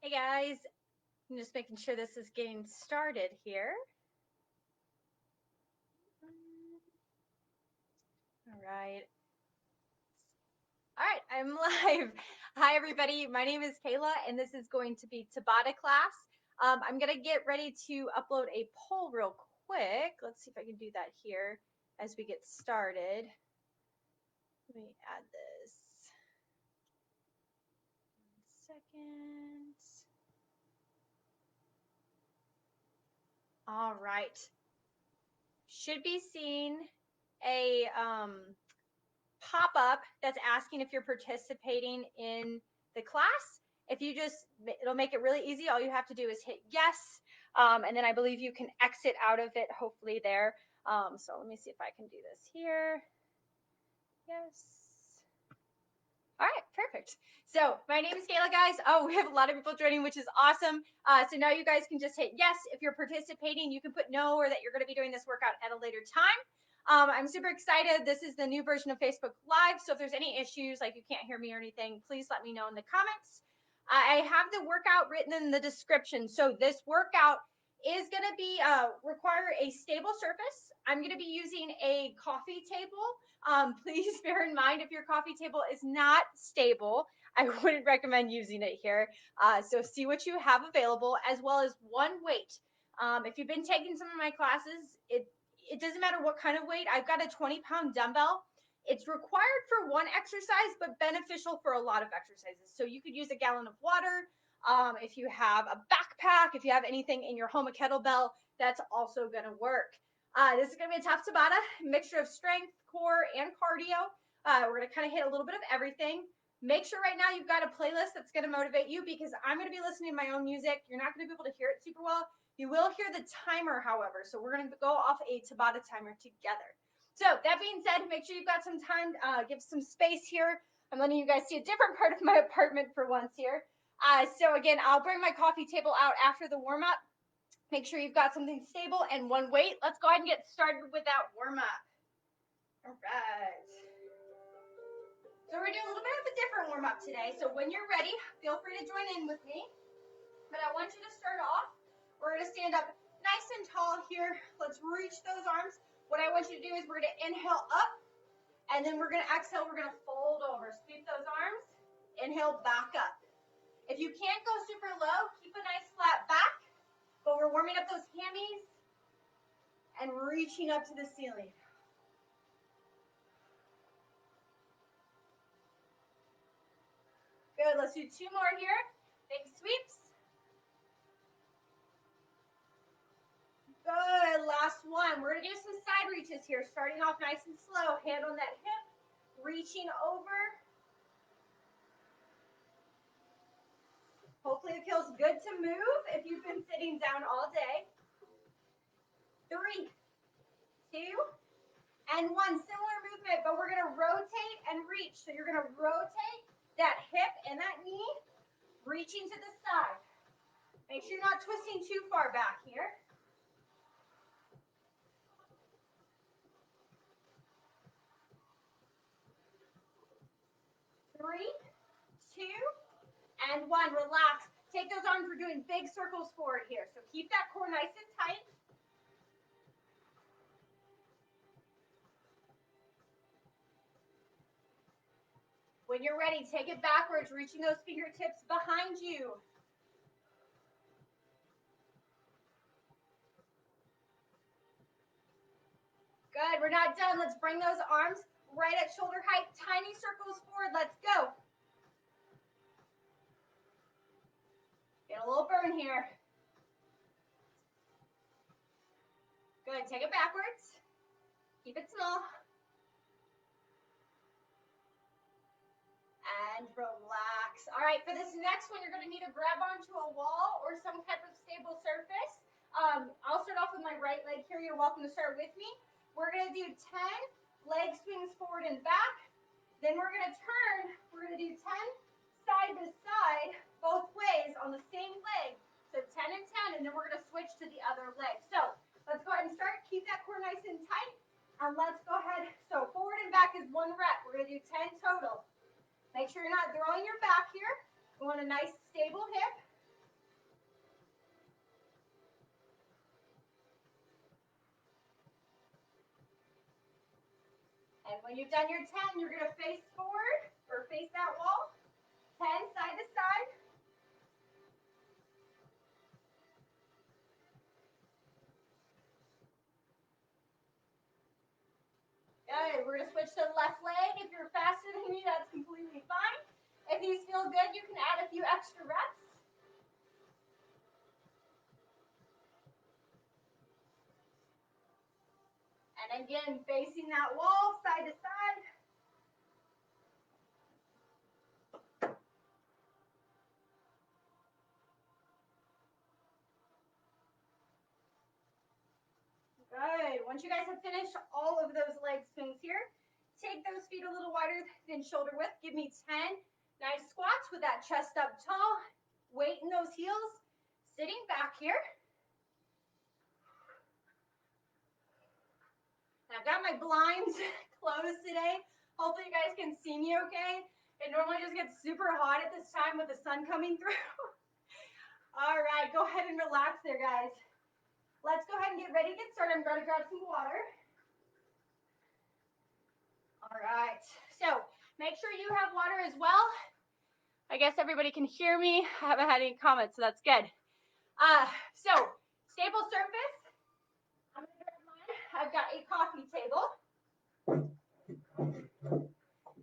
Hey guys, I'm just making sure this is getting started here. All right. All right, I'm live. Hi everybody, my name is Kayla and this is going to be Tabata class. I'm gonna get ready to upload a poll real quick. Let's see if I can do that here as we get started. Let me add this. 1 second. All right. Should be seeing a pop-up that's asking if you're participating in the class. If you just, it'll make it really easy. All you have to do is hit yes. And then I believe you can exit out of it, hopefully there. So let me see if I can do this here. Yes. All right, perfect. So my name is Kayla, guys. Oh, we have a lot of people joining, which is awesome. So now you guys can just hit yes. If you're participating, you can put no or that you're going to be doing this workout at a later time. I'm super excited. This is the new version of Facebook Live. So if there's any issues, like you can't hear me or anything, please let me know in the comments. I have the workout written in the description. So this workout is going to be require a stable surface. I'm going to be using a coffee table. Please bear in mind if your coffee table is not stable, I wouldn't recommend using it here. So see what you have available, as well as one weight. If you've been taking some of my classes, it doesn't matter what kind of weight. I've got a 20-pound dumbbell. It's required for one exercise, but beneficial for a lot of exercises. So you could use a gallon of water. If you have a backpack, if you have anything in your home, a kettlebell, that's also going to work. This is going to be a tough Tabata, mixture of strength, core, and cardio. We're going to kind of hit a little bit of everything. Make sure right now you've got a playlist that's going to motivate you, because I'm going to be listening to my own music. You're not going to be able to hear it super well. You will hear the timer, however. So we're going to go off a Tabata timer together. So that being said, make sure you've got some time, give some space here. I'm letting you guys see a different part of my apartment for once here. So again, I'll bring my coffee table out after the warm up. Make sure you've got something stable and one weight. Let's go ahead and get started with that warm up. All right. So we're doing a little bit of a different warm up today. So when you're ready, feel free to join in with me. But I want you to start off. We're going to stand up nice and tall here. Let's reach those arms. What I want you to do is we're going to inhale up, and then we're going to exhale. We're going to fold over. Sweep those arms. Inhale back up. If you can't go super low, keep a nice flat back. But we're warming up those hammies and reaching up to the ceiling. Good, let's do 2 more here. Big sweeps. Good, last one. We're gonna do some side reaches here, starting off nice and slow. Hand on that hip, reaching over. Hopefully it feels good to move if you've been sitting down all day. 3, 2, and 1. Similar movement, but we're gonna rotate and reach. So you're gonna rotate that hip and that knee, reaching to the side. Make sure you're not twisting too far back here. 3, 2, and 1. Relax. Take those arms. We're doing big circles forward here. So keep that core nice and tight. When you're ready, take it backwards, reaching those fingertips behind you. Good. We're not done. Let's bring those arms right at shoulder height. Tiny circles forward. Let's go. Get a little burn here. Good. Take it backwards. Keep it small. And relax. All right, for this next one, you're going to need to grab onto a wall or some type of stable surface. I'll start off with my right leg here. You're welcome to start with me. We're going to do 10 leg swings forward and back. Then we're going to turn. We're going to do 10 side to side, both ways on the same leg. So 10 and 10, and then we're going to switch to the other leg. So let's go ahead and start. Keep that core nice and tight. And let's go ahead. So forward and back is 1 rep. We're going to do 10 total. Make sure you're not throwing your back here. We want a nice stable hip. When you've done your 10, you're going to face forward or face that wall. 10 side to side. Good. We're going to switch to the left leg. If you're faster than me, that's completely fine. If these feel good, you can add a few extra reps. And again, facing that wall, side to side. Good. Once you guys have finished all of those leg swings here, take those feet a little wider than shoulder width. Give me 10 nice squats with that chest up tall, weight in those heels, sitting back here. I've got my blinds closed today. Hopefully you guys can see me okay. It normally just gets super hot at this time with the sun coming through. All right, go ahead and relax there, guys. Let's go ahead and get ready to get started. I'm going to grab some water. All right, so make sure you have water as well. I guess everybody can hear me. I haven't had any comments, so that's good. So stable surface. I'm going to grab mine. I've got a coffee table.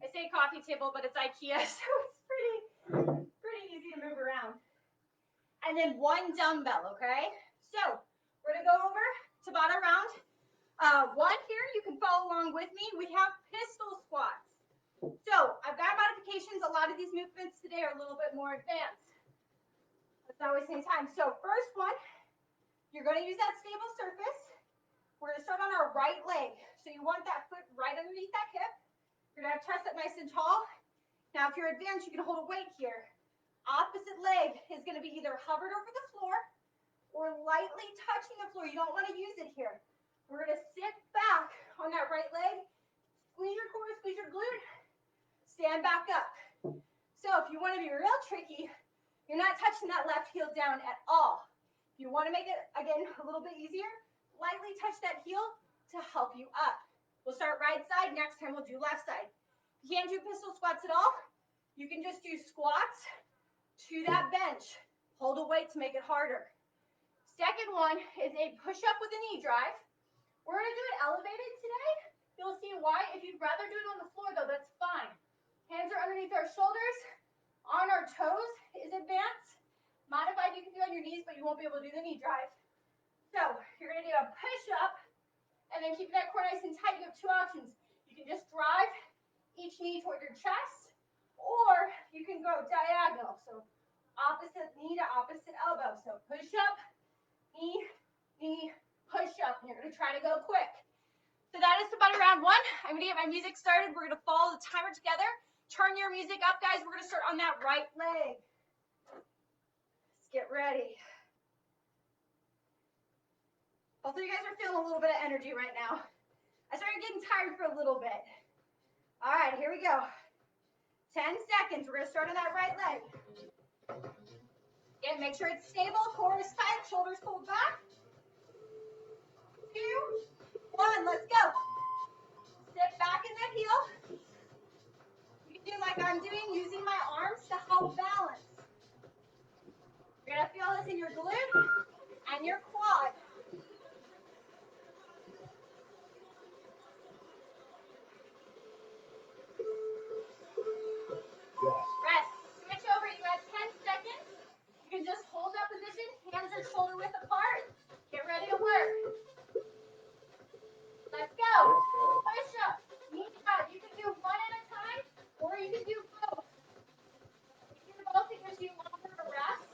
I say coffee table, but it's IKEA, so it's pretty easy to move around. And then one dumbbell, okay? So we're going to go over Tabata round. One here, you can follow along with me. We have pistol squats. So I've got modifications. A lot of these movements today are a little bit more advanced. Let's not waste any time. So first one, you're going to use that stable surface. We're going to start on our right leg. So you want that foot right underneath that hip. You're going to have chest up nice and tall. Now if you're advanced, you can hold a weight here. Opposite leg is going to be either hovered over the floor or lightly touching the floor. You don't want to use it here. We're going to sit back on that right leg. Squeeze your core, squeeze your glute. Stand back up. So if you want to be real tricky, you're not touching that left heel down at all. If you want to make it, again, a little bit easier, lightly touch that heel to help you up. We'll start right side. Next time we'll do left side. If you can't do pistol squats at all, you can just do squats to that bench. Hold a weight to make it harder. Second one is a push-up with a knee drive. We're going to do it elevated today. You'll see why. If you'd rather do it on the floor, though, that's fine. Hands are underneath our shoulders. On our toes is advanced. Modified, you can do on your knees, but you won't be able to do the knee drive. So you're going to do a push-up, and then keep that core nice and tight. You have two options. You can just drive each knee toward your chest, or you can go diagonal. So opposite knee to opposite elbow. So push-up, knee, push-up. And you're going to try to go quick. So that is about round one. I'm going to get my music started. We're going to follow the timer together. Turn your music up, guys. We're going to start on that right leg. Let's get ready. Hopefully you guys are feeling a little bit of energy right now. I started getting tired for a little bit. All right, here we go. 10 seconds. We're going to start on that right leg. Again, make sure it's stable. Core is tight. Shoulders pulled back. 2, 1. Let's go. Sit back in that heel. You can do like I'm doing, using my arms to help balance. You're going to feel this in your glute and your quad. Rest. Switch over. You have 10 seconds. You can just hold that position. Hands are shoulder width apart. Get ready to work. Let's go. Push up. Knee drive. You can do one at a time, or you can do both. If you do both, it gives you longer to rest.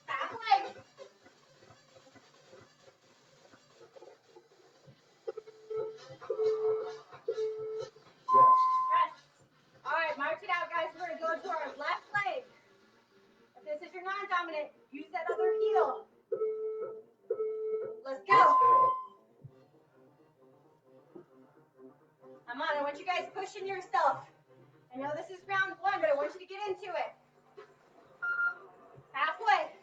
Back leg. Rest. All right, mark it out, guys. We're going to go to our left leg. If this is your non-dominant, use that other heel. Let's go. Come on, I want you guys pushing yourself. I know this is round one, but I want you to get into it. Halfway.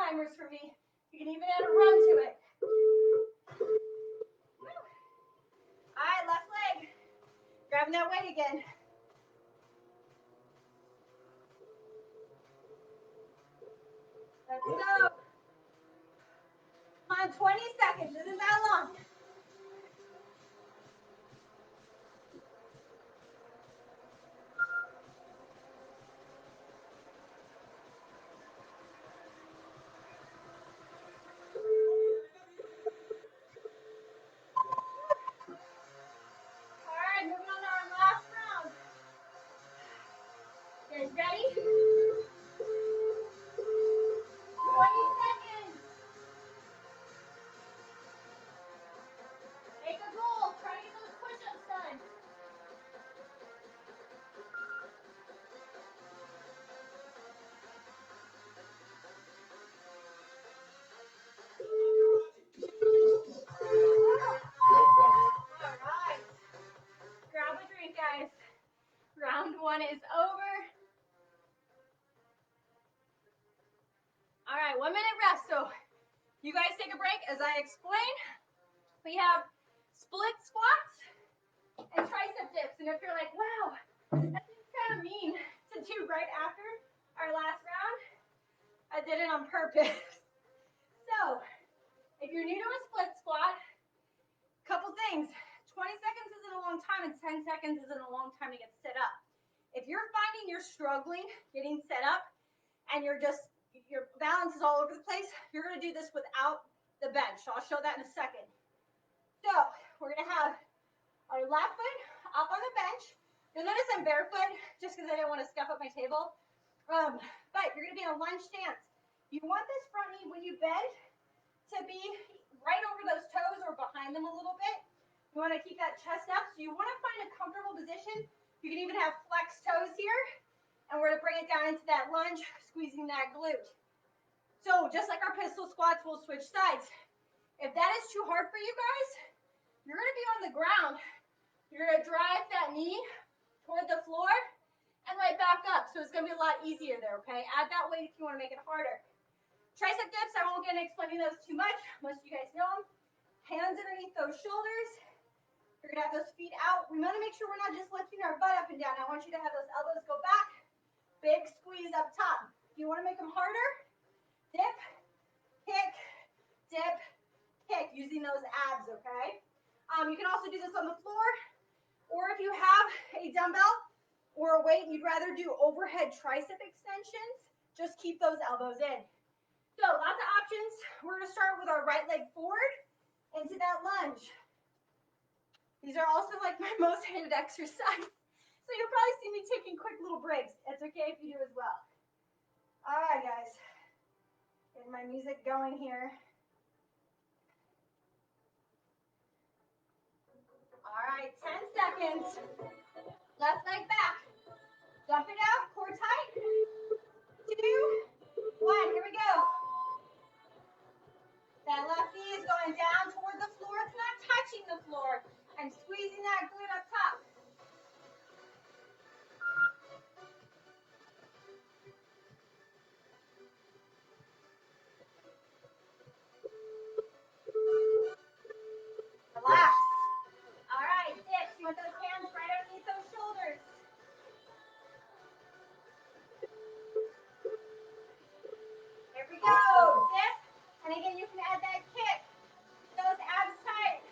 timers for me. You can even add a run to it. All right, left leg. Grabbing that weight again. Let's go. Come on, 20 seconds. Isn't that long? All right, moving on to our last round. You guys ready? 20 seconds. Make a goal. Try to get those push-ups done. All right. Grab a drink, guys. Round one is over. All right, 1 minute rest. So you guys take a break. As I explained, we have split squats and tricep dips. And if you're like, wow, that seems kind of mean to do right after our last round, I did it on purpose. So if you're new to a split squat, couple things. 20 seconds isn't a long time and 10 seconds isn't a long time to get set up. If you're finding you're struggling getting set up and your balance is all over the place, you're going to do this without the bench. So I'll show that in a second. So we're going to have our left foot up on the bench. You'll notice I'm barefoot just because I didn't want to scuff up my table. But you're going to be in a lunge stance. You want this front knee when you bend to be right over those toes or behind them a little bit. You want to keep that chest up. So you want to find a comfortable position. You can even have flexed toes here. And we're going to bring it down into that lunge, squeezing that glute. So just like our pistol squats, we'll switch sides. If that is too hard for you guys, you're going to be on the ground. You're going to drive that knee toward the floor and right back up. So it's going to be a lot easier there, okay? Add that weight if you want to make it harder. Tricep dips, I won't get into explaining those too much. Most of you guys know them. Hands underneath those shoulders. You're going to have those feet out. We want to make sure we're not just lifting our butt up and down. I want you to have those elbows go back. Big squeeze up top. If you want to make them harder, dip, kick, dip, kick, using those abs, okay? You can also do this on the floor, or if you have a dumbbell or a weight and you'd rather do overhead tricep extensions, just keep those elbows in. So lots of options. We're going to start with our right leg forward into that lunge. These are also like my most hated exercise. So you'll probably see me taking quick little breaks. It's okay if you do as well. All right, guys. Getting my music going here. All right, 10 seconds. Left leg back. Dump it out, core tight. 2, 1, here we go. That left knee is going down toward the floor. It's not touching the floor. I'm squeezing that glute up top. Relax. All right, dips. You want those hands right underneath those shoulders. Here we go. Dip. And again, you can add that kick. Those abs tight.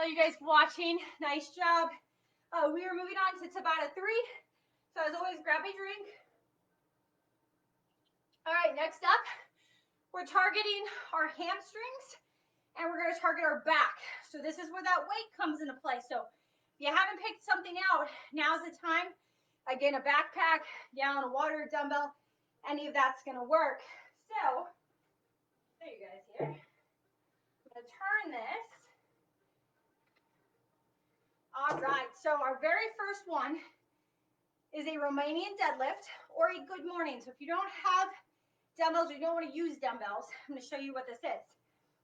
all you guys watching. Nice job. We are moving on to Tabata 3. So as always, grab a drink. All right, next up, we're targeting our hamstrings and we're gonna target our back. So this is where that weight comes into play. So if you haven't picked something out, now's the time. Again, a backpack, gallon of water, dumbbell, any of that's gonna work. So, there you guys here. I'm gonna turn this. All right, so our very first one is a Romanian deadlift or a good morning. So if you don't have dumbbells, or you don't want to use dumbbells, I'm going to show you what this is.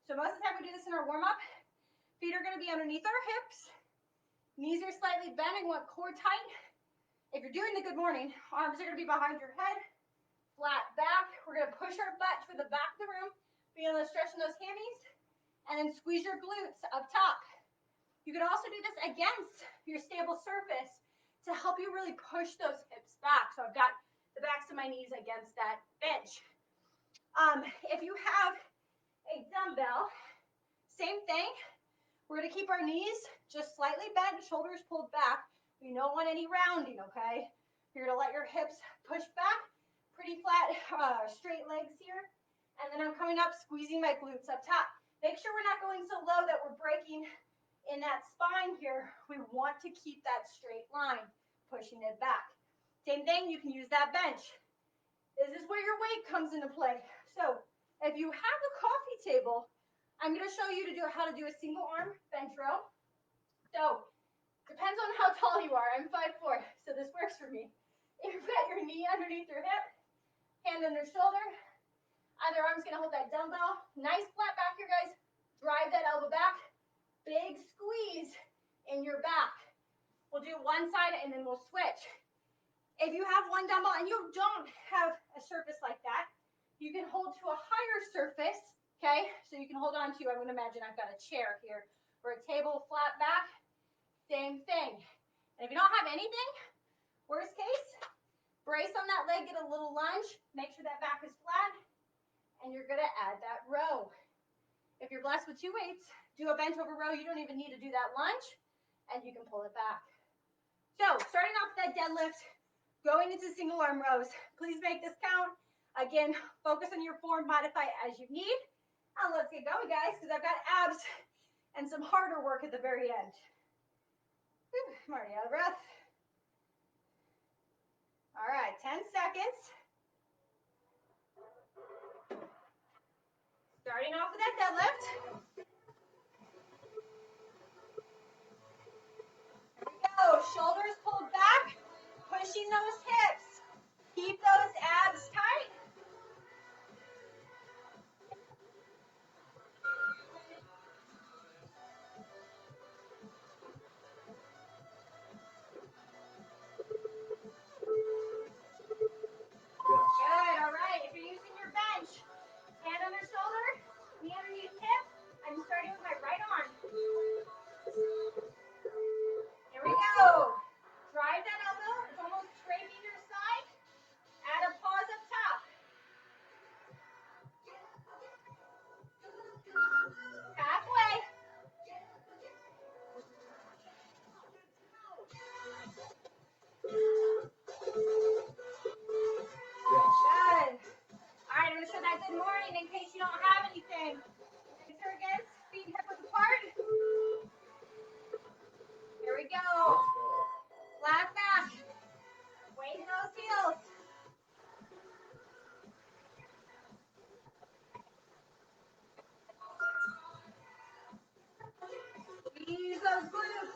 So most of the time we do this in our warm-up. Feet are going to be underneath our hips. Knees are slightly bent and want core tight. If you're doing the good morning, arms are going to be behind your head, flat back. We're going to push our butt to the back of the room, feeling the stretch in those hammies, and then squeeze your glutes up top. You can also do this against your stable surface to help you really push those hips back. So I've got the backs of my knees against that bench. If you have a dumbbell, same thing. We're going to keep our knees just slightly bent, shoulders pulled back. We don't want any rounding, okay? You're going to let your hips push back, pretty flat, straight legs here. And then I'm coming up, squeezing my glutes up top. Make sure we're not going so low that we're breaking in that spine here. We want to keep that straight line, pushing it back. Same thing, you can use that bench. This is where your weight comes into play. So if you have a coffee table, I'm going to show you how to do a single arm bench row. So depends on how tall you are. I'm 5'4", so this works for me. You've got your knee underneath your hip, hand under shoulder. Either arm's going to hold that dumbbell. Nice flat back here, guys. Drive that elbow back. Big squeeze in your back. We'll do one side and then we'll switch. If you have one dumbbell and you don't have a surface like that, you can hold to a higher surface, okay? So you can hold on to, I would imagine I've got a chair here or a table, flat back, same thing. And if you don't have anything, worst case, brace on that leg, get a little lunge, make sure that back is flat, and you're gonna add that row. If you're blessed with 2 weights, do a bench over row. You don't even need to do that lunge, and you can pull it back. So starting off that deadlift, going into single arm rows. Please make this count. Again, focus on your form, modify as you need. Now let's get going, guys, because I've got abs and some harder work at the very end. Whew, I'm already out of breath. All right, 10 seconds. Starting off with that deadlift. Here we go. Shoulders pulled back, pushing those hips. Keep those abs tight. Good, all right. If you're using your bench, hand on the shoulder, knee underneath hip. I'm starting with my right arm. Here we go. Drive that elbow. It's almost scraping your side. Add a pause up top. Halfway. Good. All right, I'm going to show that good morning in case you don't have anything. Legs are against, feet hip width apart. Here we go. Flat back. Weight in those heels. Squeeze those glutes.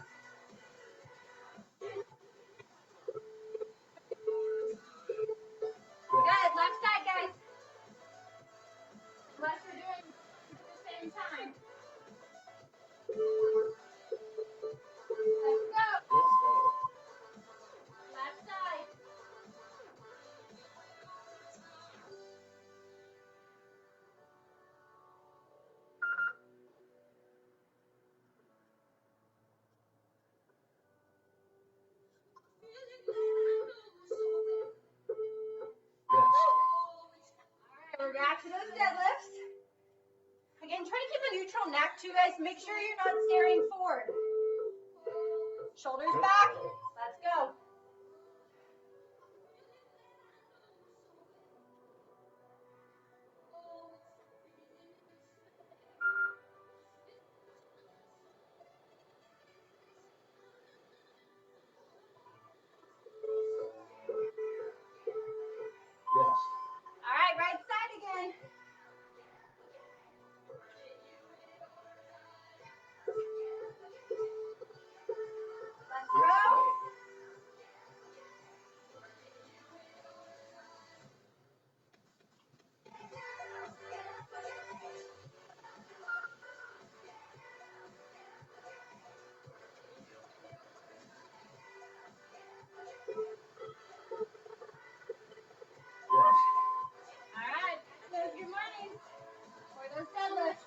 Good. Left side, guys. Unless you're doing at the same time. Let's go. Left side. All right, we're back to those deadlifts. Again, try to keep a neutral neck too, guys. Make sure you're not staring forward. Shoulders back. Let's go. All right, right side again. Let's go. All right, so good morning for those deadlifts.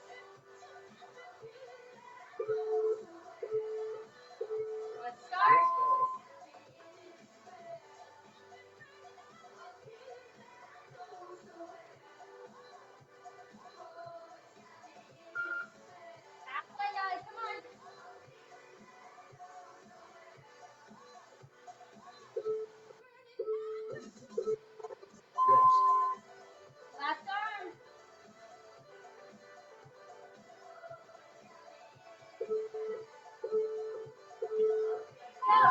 Let's start. Halfway, guys, come on. Last arm. Go.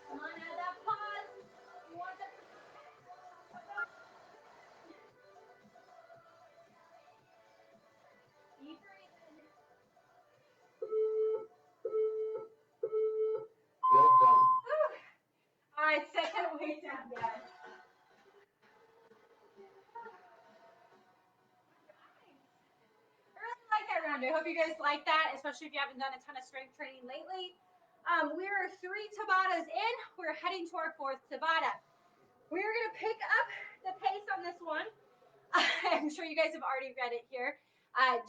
Come on, add that pause. You want that deep breathing. Well done. All right, set that weight down, guys. I really like that round. I hope you guys like that, especially if you haven't done a ton of strength training lately. We're 3 Tabatas in. We're heading to our 4th Tabata. We're going to pick up the pace on this one. I'm sure you guys have already read it here.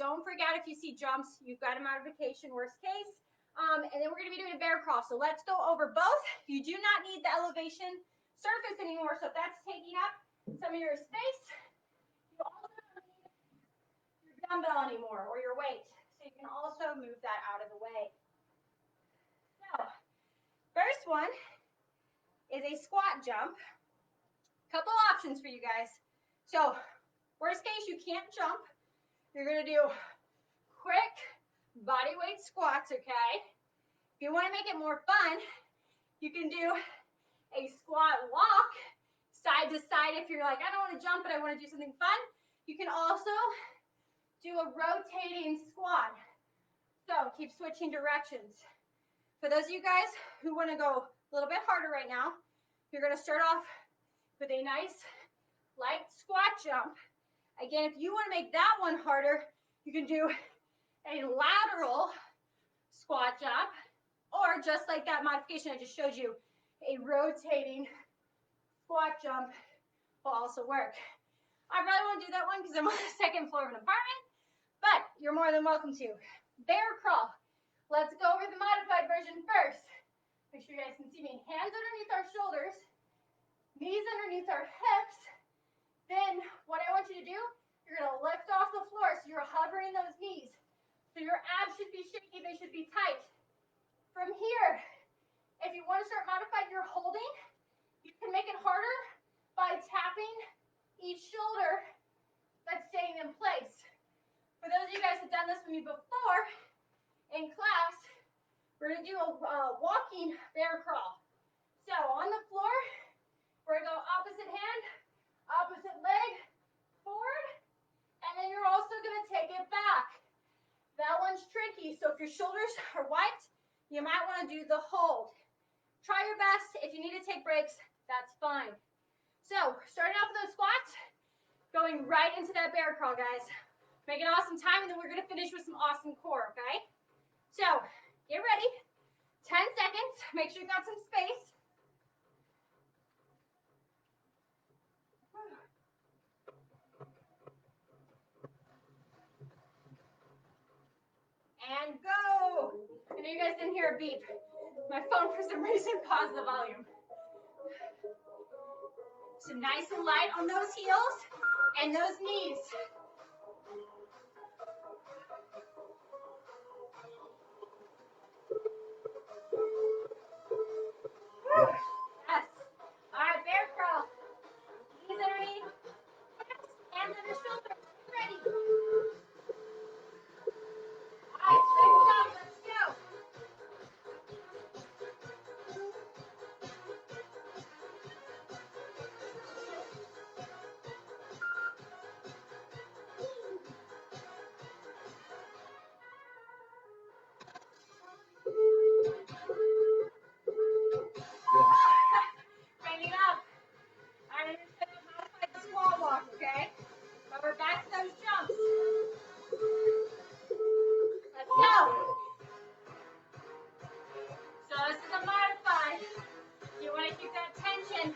Don't forget, if you see jumps, you've got a modification, worst case. And then we're going to be doing a bear crawl. So let's go over both. You do not need the elevation surface anymore. So if that's taking up some of your space, you also don't need your dumbbell anymore or your weight. So you can also move that out of the way. So first one is a squat jump. Couple options for you guys. So worst case, you can't jump. You're going to do quick body weight squats, okay? If you want to make it more fun, you can do a squat walk side to side. If you're like, I don't want to jump, but I want to do something fun, you can also do a rotating squat. So keep switching directions. For those of you guys who want to go a little bit harder right now, you're going to start off with a nice light squat jump. Again, if you want to make that one harder, you can do a lateral squat jump, or just like that modification I just showed you, a rotating squat jump will also work. I probably won't do that one because I'm on the 2nd floor of an apartment, but you're more than welcome to. Bear crawl. Let's go over the modified version first. Make sure you guys can see me. Hands underneath our shoulders, knees underneath our hips. Then what I want you to do, you're going to lift off the floor, so you're hovering those knees. So your abs should be shaky, they should be tight. From here, if you want to start modified, you're holding. You can make it harder by tapping each shoulder that's staying in place. For those of you guys who've done this with me before in class, we're going to do a walking bear crawl. So on the floor, we're going to go opposite hand, opposite leg, forward, and then you're also going to take it back. That one's tricky, so if your shoulders are wiped, you might want to do the hold. Try your best. If you need to take breaks, that's fine. So starting off with those squats, going right into that bear crawl, guys. Make an awesome time, and then we're going to finish with some awesome core, okay? So get ready. 10 seconds. Make sure you've got some space. And go. I know you guys didn't hear a beep. My phone, for some reason, paused the volume. So nice and light on those heels and those knees. Yes. All right, bear crawl. Knees underneath, hands under shoulders. Ready. All right, let's go. Bring it up. All right, I'm going to modify the squat walk, okay? But we're back to those jumps. Let's go. So this is a modified. You want to keep that tension.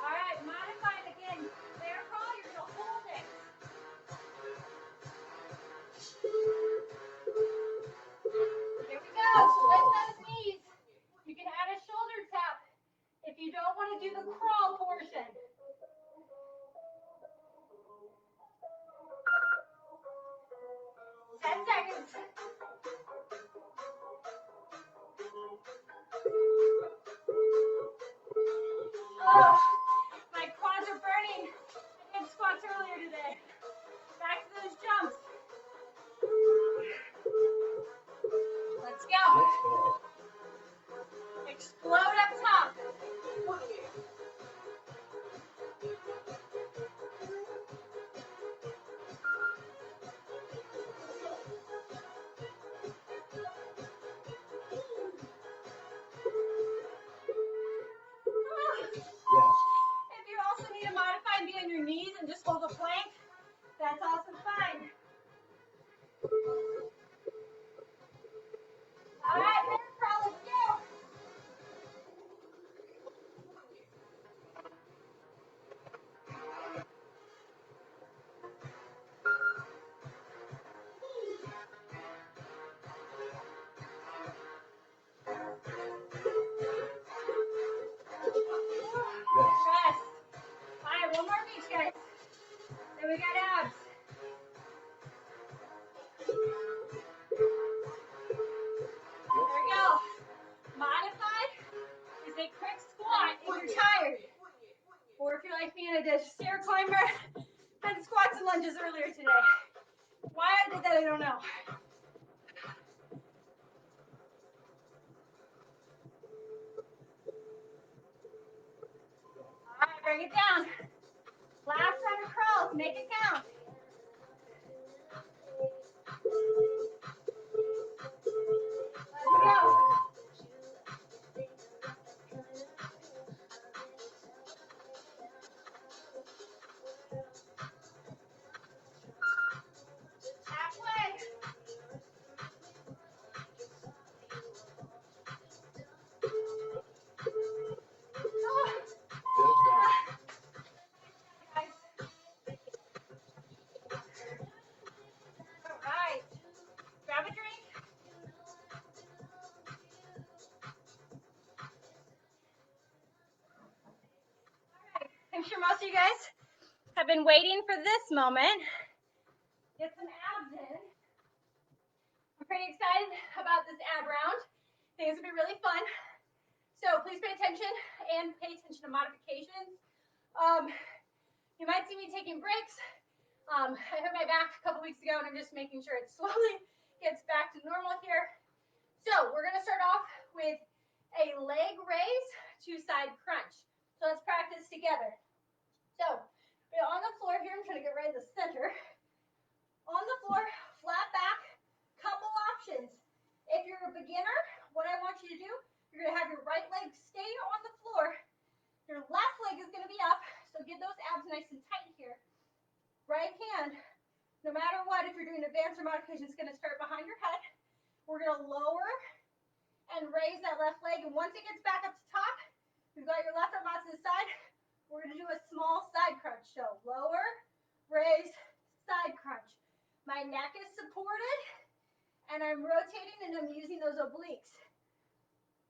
All right, modified again. Bear crawl, you're going to hold it. Here we go. Lift those knees. You can add a shoulder tap if you don't want to do the crawl portion. 10 seconds. Oh, my quads are burning. I did squats earlier today. Back to those jumps. Let's go. Explode up top. If you also need a modified, be on your knees and just hold a plank, that's also fine. All right, bear crawl, let's go. Rest. All right, one more reach, guys. Then we got abs. There we go. Modified is a quick squat if you're tired. Or if you're like me and I did stair climber and squats and lunges earlier today. Why I did that, I don't know. All right, bring it down. Last set of crawls, make it count. Let's go. Halfway. Guys. All right. Grab a drink. I'm sure most of you guys have been waiting for this moment. Get some abs in. I'm pretty excited about this ab round. I think it's gonna be really fun. So please pay attention and pay attention to modifications. You might see me taking breaks. I hurt my back a couple weeks ago and I'm just making sure it slowly gets back to normal here. So we're gonna start off with a leg raise to side crunch. So let's practice together. So we're on the floor here. I'm trying to get right in the center. On the floor, flat back, couple options. If you're a beginner, what I want you to do, you're gonna have your right leg stay on the floor. Your left leg is gonna be up, so get those abs nice and tight here. Right hand, no matter what, if you're doing advanced or modification, it's gonna start behind your head. We're gonna lower and raise that left leg, and once it gets back up to top, you've got your left arm out to the side, we're going to do a small side crunch. So lower, raise, side crunch. My neck is supported, and I'm rotating, and I'm using those obliques.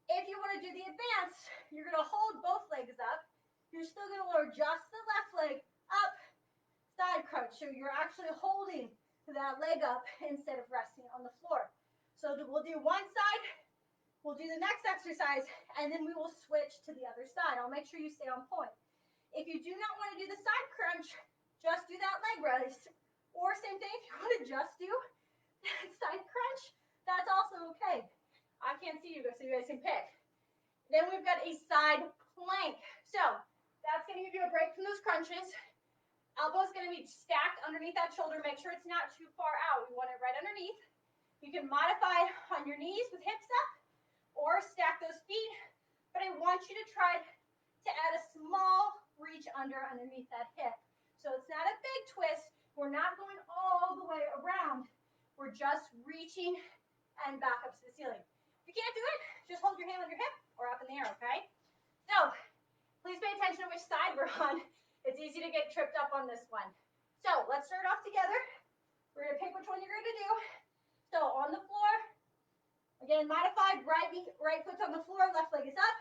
If you want to do the advanced, you're going to hold both legs up. You're still going to lower just the left leg up, side crunch. So you're actually holding that leg up instead of resting on the floor. So we'll do one side, we'll do the next exercise, and then we will switch to the other side. I'll make sure you stay on point. If you do not want to do the side crunch, just do that leg raise. Or same thing, if you want to just do side crunch, that's also okay. I can't see you, so you guys can pick. Then we've got a side plank. So that's going to give you a break from those crunches. Elbow's going to be stacked underneath that shoulder. Make sure it's not too far out. We want it right underneath. You can modify on your knees with hips up or stack those feet. But I want you to try to add a small reach underneath that hip. So it's not a big twist. We're not going all the way around. We're just reaching and back up to the ceiling. If you can't do it, just hold your hand on your hip or up in the air, okay? So please pay attention to which side we're on. It's easy to get tripped up on this one. So let's start off together. We're going to pick which one you're going to do. So on the floor, again, modified, right foot's on the floor, left leg is up.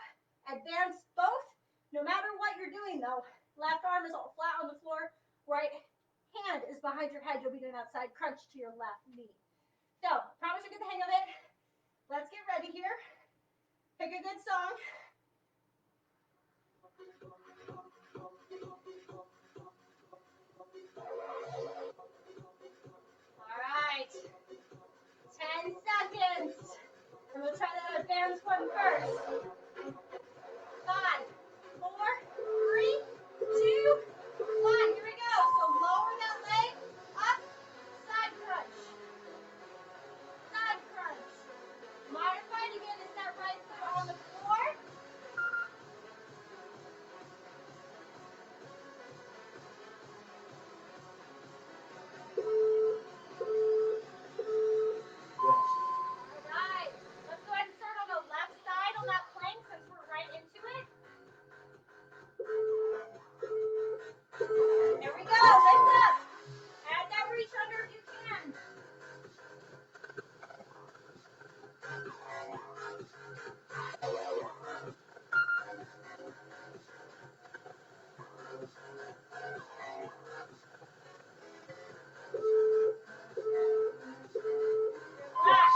Advance both. No matter what you're doing though, left arm is all flat on the floor, right hand is behind your head. You'll be doing that side crunch to your left knee. So, promise you'll get the hang of it. Let's get ready here. Pick a good song. All right. 10 seconds. And we'll try the advanced one first. 5, 4, 3, 2, 1. Here we go. So lower that leg up, side crunch. Side crunch. Modified again is that right foot on the floor. Alright. Let's go ahead and start on the left side on that plank since we're right into it. There we go. Lift up. Add that reach under if you can. Relax.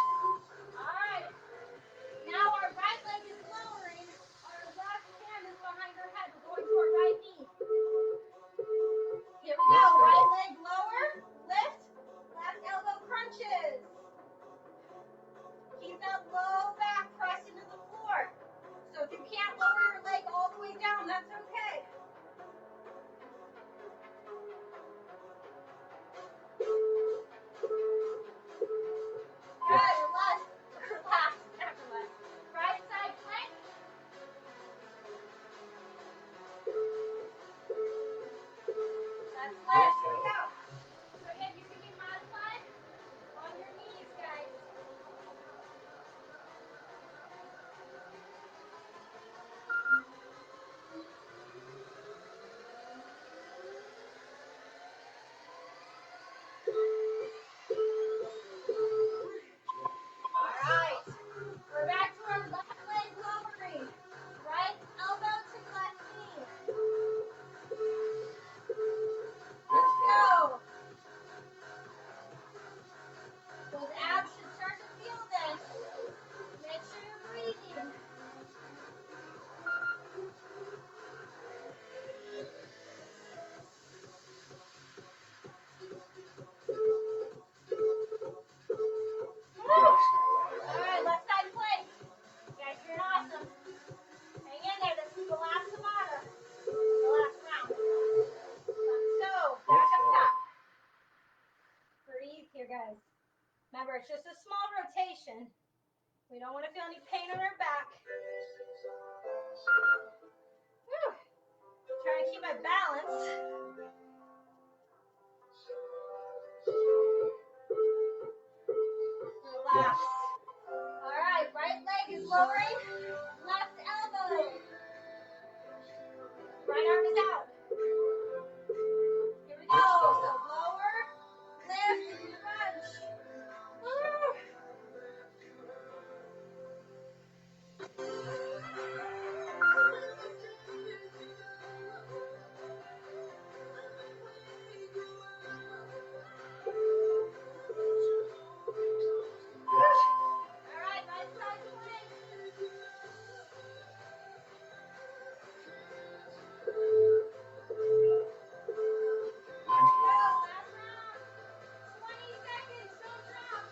Alright. Now our right leg is lowering. Our left hand is behind our head. We're going to our right knee. Here we go. Right leg lower. Lift. Left elbow crunches. Keep that low back pressed into the floor. So if you can't lower your leg all the way down, that's okay. Good. Relax. Right side plank. That's left. Here we go. So again, you can be modified on your knees, guys. All right. We're back to our left leg lowering. Right elbow to left knee. Let's go. Those abs should start to feel this. Make sure you're breathing. All right, left side plank. You guys are doing awesome. Hang in there. This is the last Tabata. The last round. Let's go. Back up top. Breathe here, guys. Remember, it's just a small rotation. We don't want to feel any pain on our back. Whew. Trying to keep my balance. Relax. All right, right leg is lowering. Left elbow. Right arm is this out. Here we go. So lower, lift, crunch. Woo. All right, nice side plank. Last round. 20 seconds, don't drop.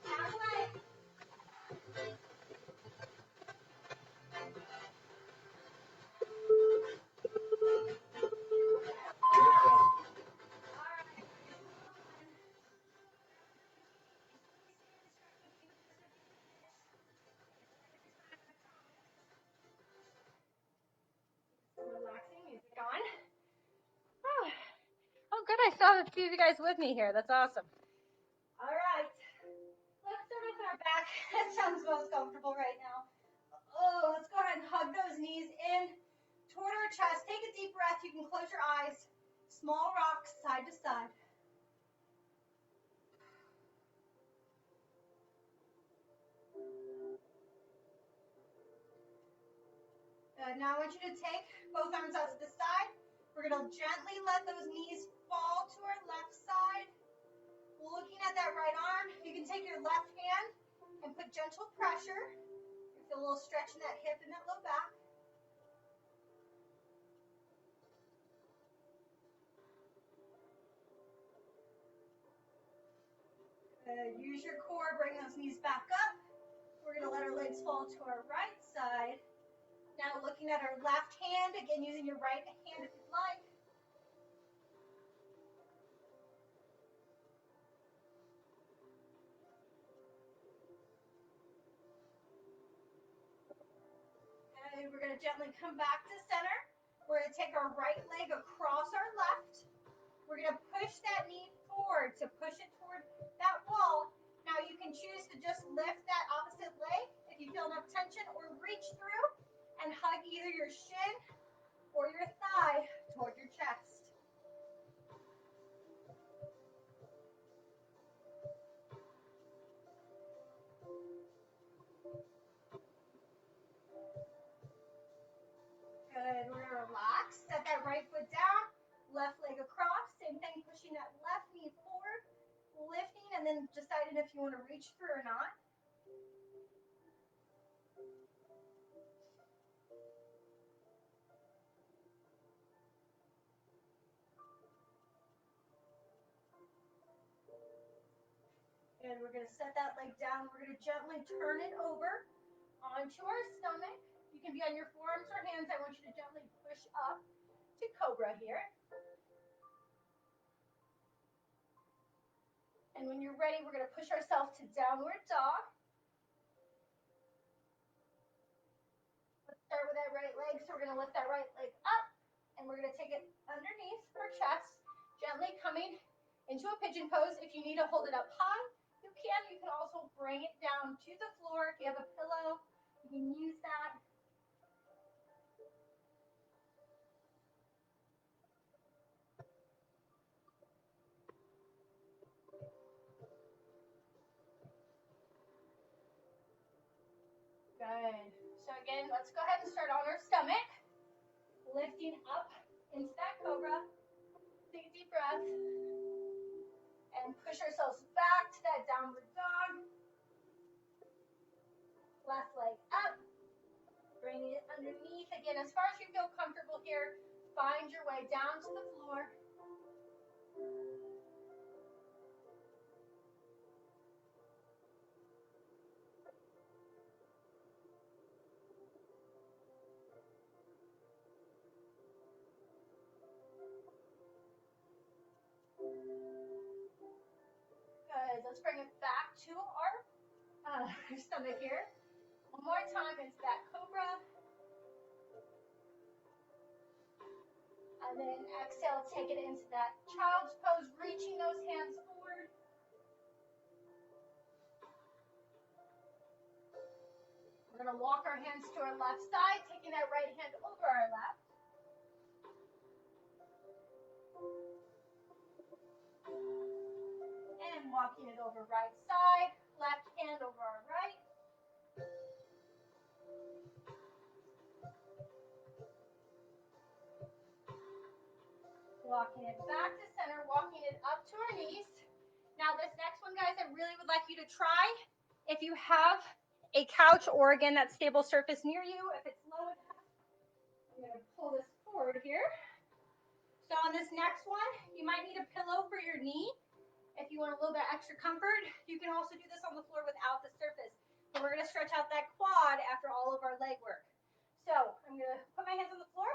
Halfway. All right. Relaxing music on. Oh. Oh, good. I still have a few of you guys with me here. That's awesome. All right. Let's start with our back. That sounds most comfortable right now. Oh, let's go ahead and hug those knees in toward our chest. Take a deep breath. You can close your eyes. Small rocks side to side. Good. Now I want you to take both arms out to the side. We're going to gently let those knees fall to our left side. Looking at that right arm, you can take your left hand and put gentle pressure. You feel a little stretch in that hip and that low back. Good. Use your core, bring those knees back up. We're going to let our legs fall to our right side. Now looking at our left hand, again using your right hand if you'd like. Okay, we're going to gently come back to center. We're going to take our right leg across our left. We're going to push that knee forward to push it toward that wall. Now you can choose to just lift that opposite leg if you feel enough tension, or reach through and hug either your shin or your thigh toward your chest. Good. We're going to relax. Set that right foot down. Left leg across. Same thing, pushing that left knee forward. Lifting and then deciding if you want to reach through or not. And we're going to set that leg down. We're going to gently turn it over onto our stomach. You can be on your forearms or hands. I want you to gently push up to cobra here. And when you're ready, we're going to push ourselves to downward dog. Let's start with that right leg. So we're going to lift that right leg up, and we're going to take it underneath our chest, gently coming into a pigeon pose. If you need to hold it up high, you can. You can also bring it down to the floor. If you have a pillow, you can use that. Good. So again, let's go ahead and start on our stomach. Lifting up into that cobra. Take a deep breath. And push ourselves back to that downward dog. Left leg up. Bringing it underneath. Again, as far as you feel comfortable here, find your way down to the floor. Good. Let's bring it back to our stomach here. One more time into that cobra. And then exhale, take it into that child's pose, reaching those hands forward. We're gonna walk our hands to our left side, taking that right hand over our left. And walking it over right side, left hand over our right. Walking it back to center, walking it up to our knees. Now this next one, guys, I really would like you to try. If you have a couch or, again, that stable surface near you, if it's low enough, I'm gonna pull this forward here. So on this next one, you might need a pillow for your knee. If you want a little bit extra comfort, you can also do this on the floor without the surface. But we're gonna stretch out that quad after all of our leg work. So I'm gonna put my hands on the floor.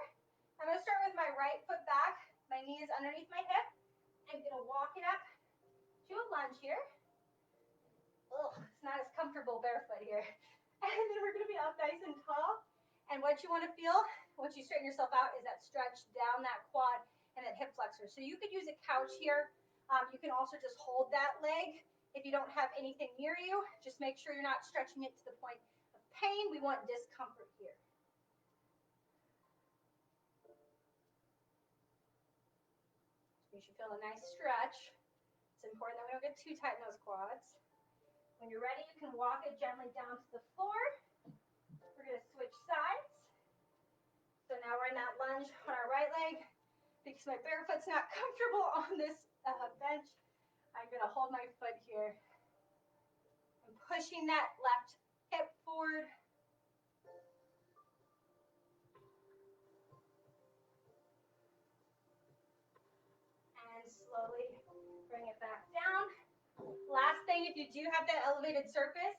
I'm gonna start with my right foot back. My knee is underneath my hip. I'm gonna walk it up to a lunge here. Ugh, it's not as comfortable barefoot here. And then we're gonna be up nice and tall. And what you wanna feel, once you straighten yourself out, is that stretch down that quad and that hip flexor. So you could use a couch here. You can also just hold that leg if you don't have anything near you. Just make sure you're not stretching it to the point of pain. We want discomfort here. You should feel a nice stretch. It's important that we don't get too tight in those quads. When you're ready, you can walk it gently down to the floor. We're going to switch sides. So now we're in that lunge on our right leg. Because my barefoot's not comfortable on this bench, I'm going to hold my foot here. I'm pushing that left hip forward. And slowly bring it back down. Last thing, if you do have that elevated surface,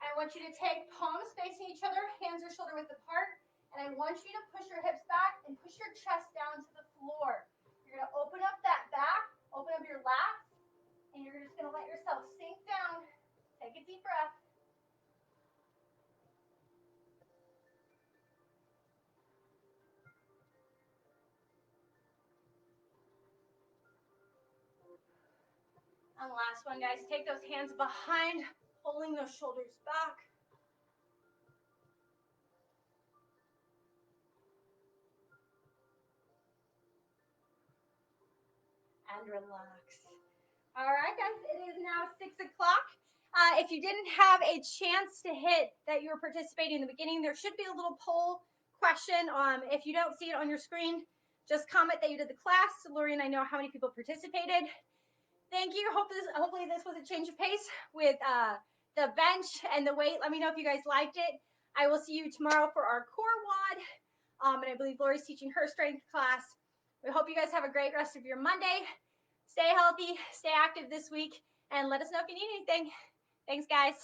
I want you to take palms facing each other, hands are shoulder width apart, and I want you to push your hips back and push your chest down to the floor. You're going to open up that back, open up your lats, and you're just going to let yourself sink down. Take a deep breath. And last one, guys, take those hands behind, pulling those shoulders back. And relax. All right, guys, it is now 6 o'clock. If you didn't have a chance to hit that you were participating in the beginning, there should be a little poll question. If you don't see it on your screen, just comment that you did the class so Lori and I know how many people participated. Thank you. Hopefully this was a change of pace with the bench and the weight. Let me know if you guys liked it. I will see you tomorrow for our core WOD. And I believe Lori's teaching her strength class. We hope you guys have a great rest of your Monday. Stay healthy, stay active this week, and let us know if you need anything. Thanks, guys.